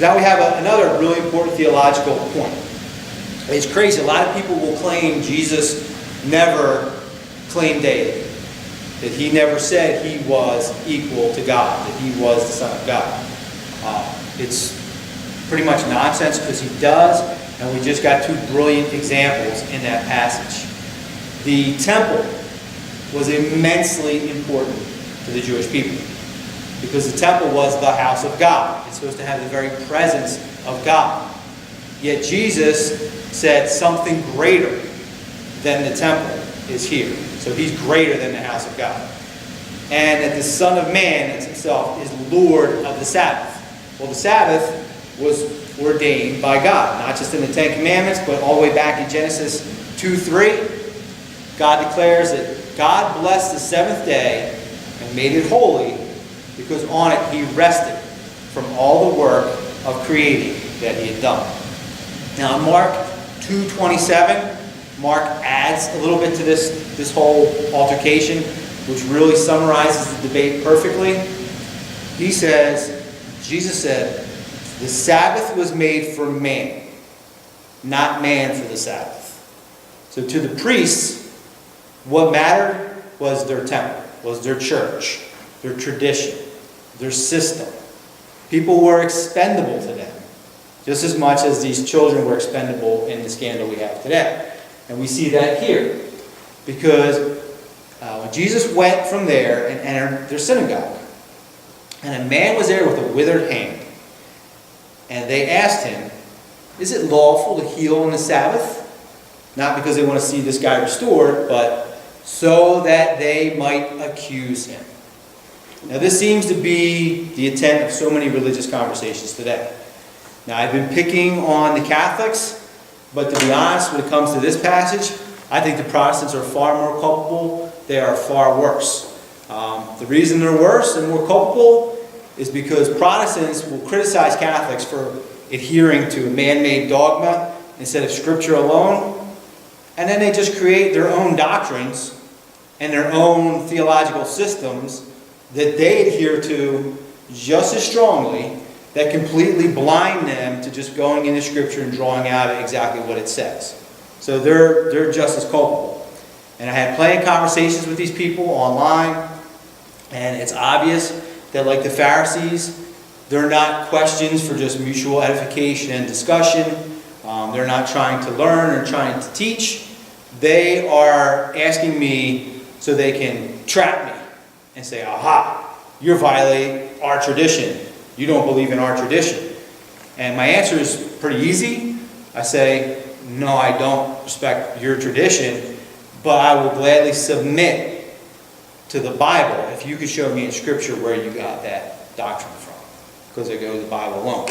Now we have another really important theological point. It's crazy. A lot of people will claim Jesus never claimed deity, that he never said he was equal to God, that he was the Son of God. It's pretty much nonsense because he does, and we just got two brilliant examples in that passage. The temple was immensely important to the Jewish people because the temple was the house of God. It's supposed to have the very presence of God. Yet Jesus said something greater than the temple is here. So he's greater than the house of God. And that the Son of Man himself is Lord of the Sabbath. Well, the Sabbath was ordained by God, not just in the Ten Commandments, but all the way back in Genesis 2:3. God declares that God blessed the seventh day and made it holy because on it he rested from all the work of creating that he had done. Now in Mark 2:27, Mark adds a little bit to this whole altercation, which really summarizes the debate perfectly. He says, Jesus said, the Sabbath was made for man, not man for the Sabbath. So to the priests, what mattered was their temple, was their church, their tradition, their system. People were expendable to them, just as much as these children were expendable in the scandal we have today. And we see that here, because when Jesus went from there and entered their synagogue, and a man was there with a withered hand, and they asked him, is it lawful to heal on the Sabbath? Not because they want to see this guy restored, but so that they might accuse him. Now this seems to be the intent of so many religious conversations today. Now I've been picking on the Catholics, but to be honest, when it comes to this passage, I think the Protestants are far more culpable. They are far worse. The reason they're worse and more culpable is because Protestants will criticize Catholics for adhering to a man-made dogma instead of Scripture alone, and then they just create their own doctrines and their own theological systems that they adhere to just as strongly, that completely blind them to just going into Scripture and drawing out exactly what it says. So they're just as culpable. And I had plenty of conversations with these people online, and it's obvious that, like the Pharisees, they're not questions for just mutual edification and discussion. They're not trying to learn or trying to teach. They are asking me so they can trap me and say, aha, you're violating our tradition. You don't believe in our tradition. And my answer is pretty easy. I say, no, I don't respect your tradition, but I will gladly submit to the Bible if you could show me in Scripture where you got that doctrine from, because I go to the Bible alone.